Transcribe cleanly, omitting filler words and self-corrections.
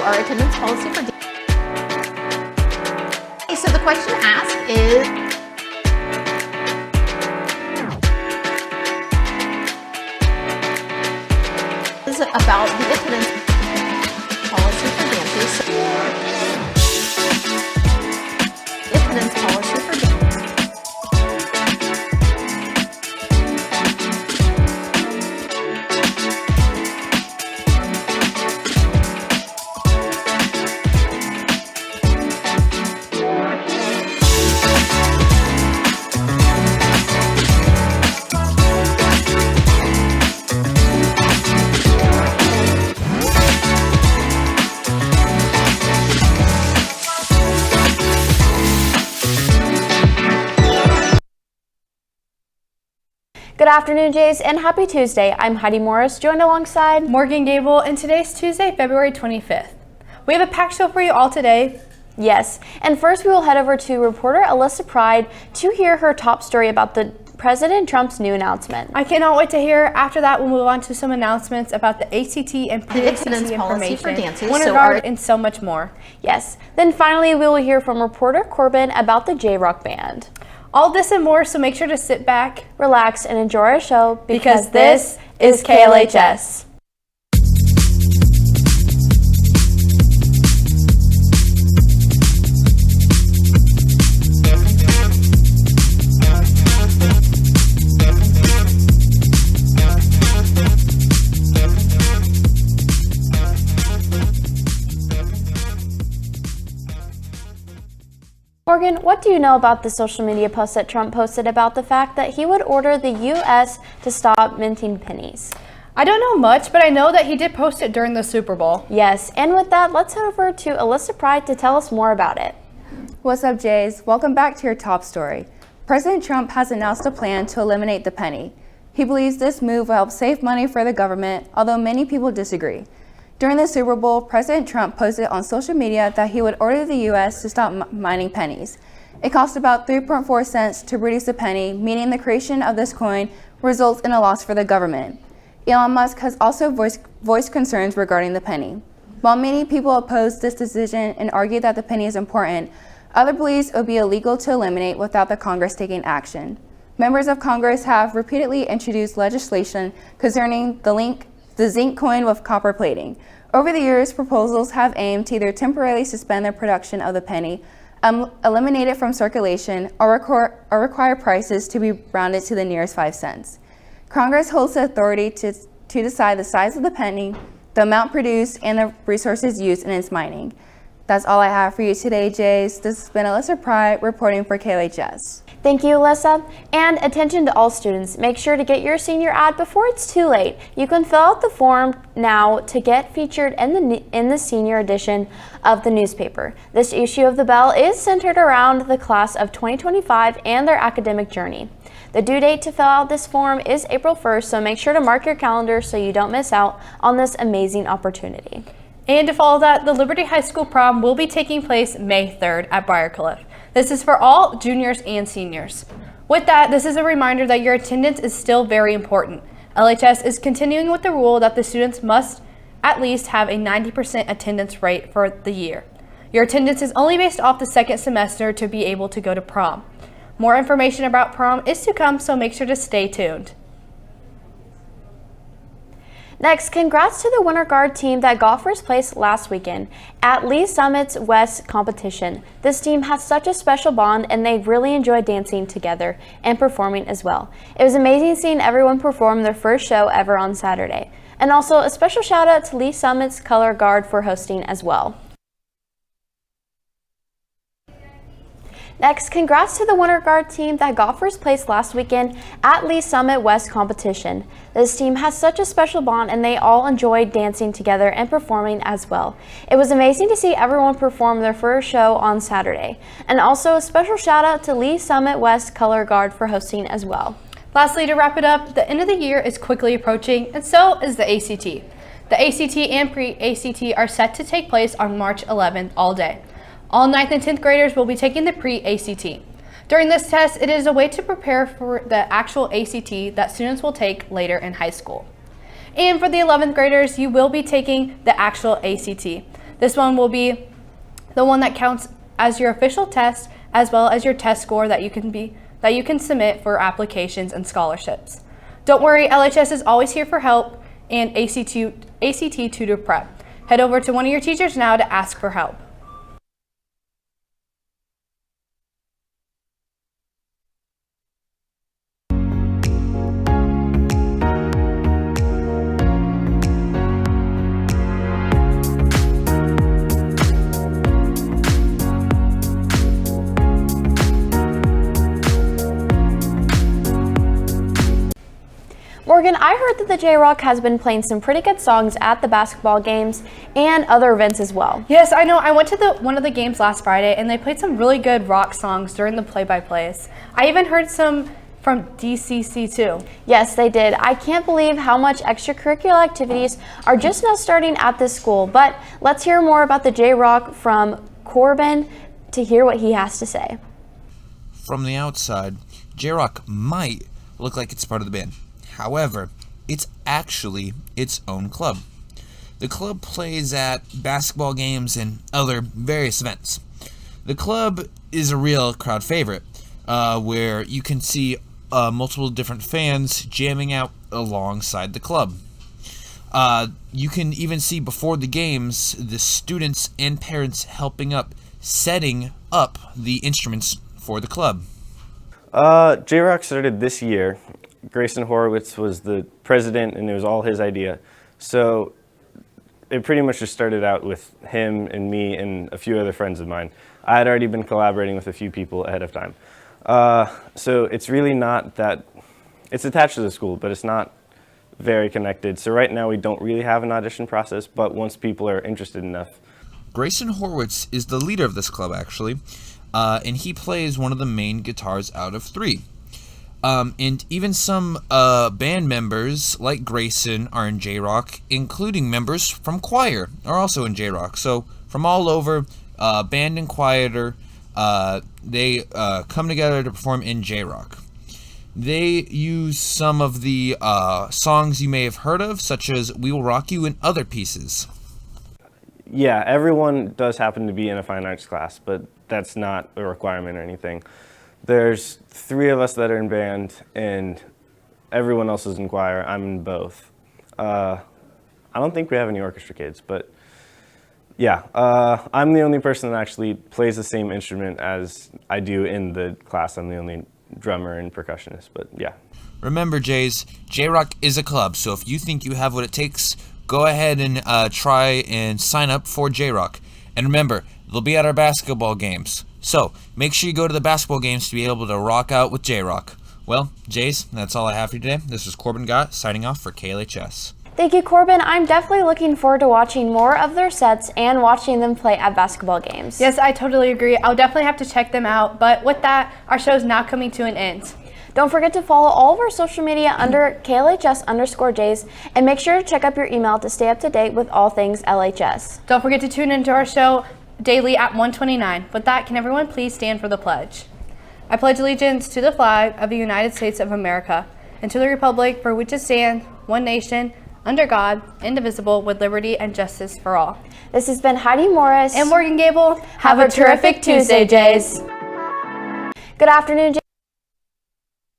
our attendance policy for Okay, so the question asked is about the attendance policy for dances. Attendance policy for dances. Good afternoon, Jays, and happy Tuesday. I'm Heidi Morris, joined alongside Morgan Gable, and today's Tuesday, February 25th. We have a packed show for you all today. Yes, and first we will head over to reporter Alyssa Pride to hear her top story about the President Trump's new announcement. I cannot wait to hear. After that, we'll move on to some announcements about the ACT and pre-ACT information, for dances, Winter Guard, and so much more. Yes, then finally we will hear from reporter Corbin about the J-Rock Band. All this and more, so make sure to sit back, relax, and enjoy our show because this is KLHS. Morgan, what do you know about the social media post that Trump posted about the fact that he would order the U.S. to stop minting pennies? I don't know much, but I know that he did post it during the Super Bowl. Yes, and with that, let's head over to Alyssa Pride to tell us more about it. What's up, Jays? Welcome back to your top story. President Trump has announced a plan to eliminate the penny. He believes this move will help save money for the government, although many people disagree. During the Super Bowl, President Trump posted on social media that he would order the U.S. to stop mining pennies. It costs about 3.4 cents to produce a penny, meaning the creation of this coin results in a loss for the government. Elon Musk has also voiced concerns regarding the penny. While many people oppose this decision and argue that the penny is important, others believe it would be illegal to eliminate without the Congress taking action. Members of Congress have repeatedly introduced legislation concerning the zinc coin with copper plating. Over the years, proposals have aimed to either temporarily suspend the production of the penny, eliminate it from circulation, or require prices to be rounded to the nearest 5 cents. Congress holds the authority to decide the size of the penny, the amount produced, and the resources used in its mining. That's all I have for you today, Jays. This has been Alyssa Pride reporting for KLHS. Thank you, Alyssa. And attention to all students, make sure to get your senior ad before it's too late. You can fill out the form now to get featured in the senior edition of the newspaper. This issue of the Bell is centered around the class of 2025 and their academic journey. The due date to fill out this form is April 1st, so make sure to mark your calendar so you don't miss out on this amazing opportunity. And to follow that, the Liberty High School prom will be taking place May 3rd at Briarcliff. This is for all juniors and seniors. With that, this is a reminder that your attendance is still very important. LHS is continuing with the rule that the students must at least have a 90% attendance rate for the year. Your attendance is only based off the second semester to be able to go to prom. More information about prom is to come, so make sure to stay tuned. Next, congrats to the Winter Guard team that got first place last weekend at Lee Summit's West competition. This team has such a special bond and they really enjoyed dancing together and performing as well. It was amazing seeing everyone perform their first show ever on Saturday. And also a special shout out to Lee Summit's Color Guard for hosting as well. Next, congrats to the Winter Guard team that got first place last weekend at Lee Summit West competition. This team has such a special bond and they all enjoyed dancing together and performing as well. It was amazing to see everyone perform their first show on Saturday. And also a special shout out to Lee Summit West Color Guard for hosting as well. Lastly, to wrap it up, the end of the year is quickly approaching and so is the ACT. The ACT and pre-ACT are set to take place on March 11th all day. All 9th and 10th graders will be taking the pre-ACT. During this test, it is a way to prepare for the actual ACT that students will take later in high school. And for the 11th graders, you will be taking the actual ACT. This one will be the one that counts as your official test, as well as your test score that you can submit for applications and scholarships. Don't worry, LHS is always here for help and ACT tutor prep. Head over to one of your teachers now to ask for help. Morgan, I heard that the J-Rock has been playing some pretty good songs at the basketball games and other events as well. Yes, I know. I went to one of the games last Friday and they played some really good rock songs during the play-by-plays. I even heard some from DCC too. Yes, they did. I can't believe how much extracurricular activities are just now starting at this school, but let's hear more about the J-Rock from Corbin to hear what he has to say. From the outside, J-Rock might look like it's part of the band. However, it's actually its own club. The club plays at basketball games and other various events. The club is a real crowd favorite, where you can see multiple different fans jamming out alongside the club. You can even see before the games the students and parents helping up, setting up the instruments for the club. J-Rock started this year. Grayson Horowitz was the president, and it was all his idea. So it pretty much just started out with him and me and a few other friends of mine. I had already been collaborating with a few people ahead of time. So it's really not that, it's attached to the school, but it's not very connected. So right now we don't really have an audition process, but once people are interested enough. Grayson Horowitz is the leader of this club, actually, and he plays one of the main guitars out of 3. And even some band members, like Grayson, are in J-Rock, including members from choir are also in J-Rock. So from all over, band and choir, they come together to perform in J-Rock. They use some of the songs you may have heard of, such as We Will Rock You and other pieces. Yeah, everyone does happen to be in a fine arts class, but that's not a requirement or anything. There's 3 of us that are in band, and everyone else is in choir. I'm in both. I don't think we have any orchestra kids, but yeah, I'm the only person that actually plays the same instrument as I do in the class. I'm the only drummer and percussionist, but yeah. Remember, Jays, J-Rock is a club, so if you think you have what it takes, go ahead and try and sign up for J-Rock. And remember, they'll be at our basketball games. So, make sure you go to the basketball games to be able to rock out with J-Rock. Well, Jays, that's all I have for you today. This is Corbin Gott signing off for KLHS. Thank you, Corbin. I'm definitely looking forward to watching more of their sets and watching them play at basketball games. Yes, I totally agree. I'll definitely have to check them out. But with that, our show is now coming to an end. Don't forget to follow all of our social media under KLHS_Jays and make sure to check up your email to stay up to date with all things LHS. Don't forget to tune into our show daily at 1:29. With that, can everyone please stand for the pledge? I pledge allegiance to the flag of the United States of America and to the republic for which it stands, one nation, under God, indivisible, with liberty and justice for all. This has been Heidi Morris And Morgan Gable. Have a terrific Tuesday, Jays. Good afternoon, Jays.